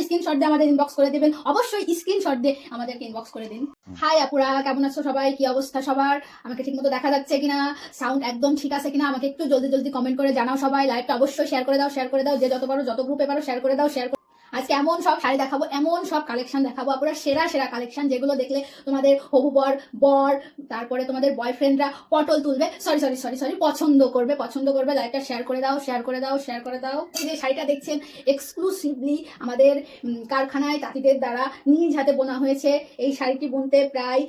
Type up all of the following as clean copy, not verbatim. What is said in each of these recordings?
Screenshot দিয়ে আমাদের inbox করে দিবেন, অবশ্যই স্ক্রিনশট দিয়ে আমাদেরকে ইনবক্স করে দিন। হাই আপুরা, কেমন আছো সবাই? কি অবস্থা সবার? আমাকে ঠিকমতো দেখা যাচ্ছে কিনা, সাউন্ড একদম ঠিক আছে কিনা আমাকে একটু জলদি জলদি কমেন্ট করে জানাও সবাই। লাইভটা অবশ্যই শেয়ার করে দাও, যে যত পারো যত গ্রুপে পারো শেয়ার করে দাও। আজকে এমন সব শাড়ি দেখাবো, এমন সব কালেকশন দেখাবো আপুরা, সেরা সেরা কালেকশন, যেগুলো দেখলে তোমাদের হবু বর তারপরে তোমাদের বয়ফ্রেন্ডরা পটল তুলবে, সরি পছন্দ করবে। লাইভটা শেয়ার করে দাও। এই যে শাড়িটা দেখছেন এক্সক্লুসিভলি আমাদের কারখানায় তাঁতিদের দ্বারা নিজ হাতে বোনা হয়েছে। এই শাড়িটি বুনতে প্রায়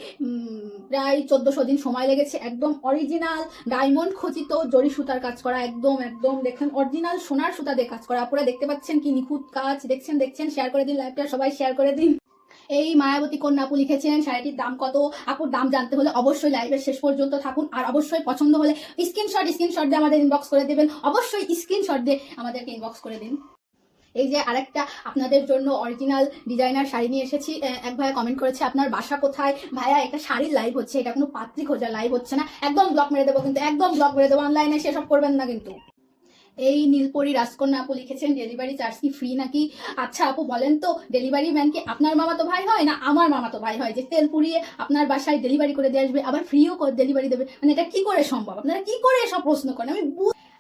1400 দিন সময় লেগেছে। একদম অরিজিনাল ডায়মন্ড খচিত জরি সুতার কাজ করা, একদম দেখেন অরিজিনাল সোনার সুতা দিয়ে কাজ করা। আপনারা দেখতে পাচ্ছেন কি নিখুঁত কাজ। দেখছেন শেয়ার করে দিন লাইভটা, সবাই শেয়ার করে দিন। এই মায়াবতী কন্যা আপু লিখেছেন শাড়িটির দাম কত? আপুর দাম জানতে হলে অবশ্যই লাইভের শেষ পর্যন্ত থাকুন, আর অবশ্যই পছন্দ হলে স্ক্রিনশট দিয়ে আমাদের ইনবক্স করে দেবেন, অবশ্যই স্ক্রিনশট দিয়ে আমাদেরকে ইনবক্স করে দিন। এই যে আরেকটা আপনাদের জন্য অরিজিনাল ডিজাইনার শাড়ি নিয়ে এসেছি। এক ভাইয়া কমেন্ট করেছে আপনার বাসা কোথায়? ভাইয়া একটা শাড়ির লাইভ হচ্ছে, এটা কোনো পাত্রী খোঁজার লাইভ হচ্ছে না। একদম ব্লক মেরে দেবো কিন্তু, অনলাইনে সেসব করবেন না কিন্তু। এই নীলপরি রাজকন্যা আপু লিখেছেন ডেলিভারি চার্জ কি ফ্রি নাকি? আচ্ছা আপু বলেন তো, ডেলিভারি ম্যান কি আপনার মামাতো ভাই হয় না আমার মামাতো ভাই হয়, যে তেল পুড়িয়ে আপনার বাসায় ডেলিভারি করে দিয়ে আসবে, আবার ফ্রিও ডেলিভারি দেবে? মানে এটা কি করে সম্ভব? আপনারা কি করে এসব প্রশ্ন করেন?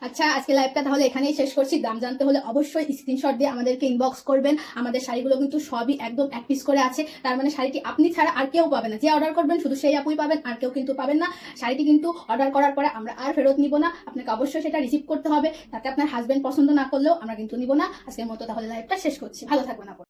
আচ্ছা, আজকে লাইভটা তাহলে এখানেই শেষ করছি। দাম জানতে হলে অবশ্যই স্ক্রিনশট দিয়ে আমাদেরকে ইনবক্স করবেন। আমাদের শাড়িগুলো কিন্তু সবই একদম এক পিস করে আছে, তার মানে শাড়িটি আপনি ছাড়া আর কেউ পাবেন না। যে অর্ডার করবেন শুধু সেই আপুই পাবেন, আর কেউ কিন্তু পাবেন না। শাড়িটি কিন্তু অর্ডার করার পরে আমরা আর ফেরত নিব না, আপনাকে অবশ্যই সেটা রিসিভ করতে হবে। তাতে আপনার হাজবেন্ড পছন্দ না করলেও আমরা কিন্তু নিব না। আজকের মতো তাহলে লাইভটা শেষ করছি, ভালো থাকবেন আপু।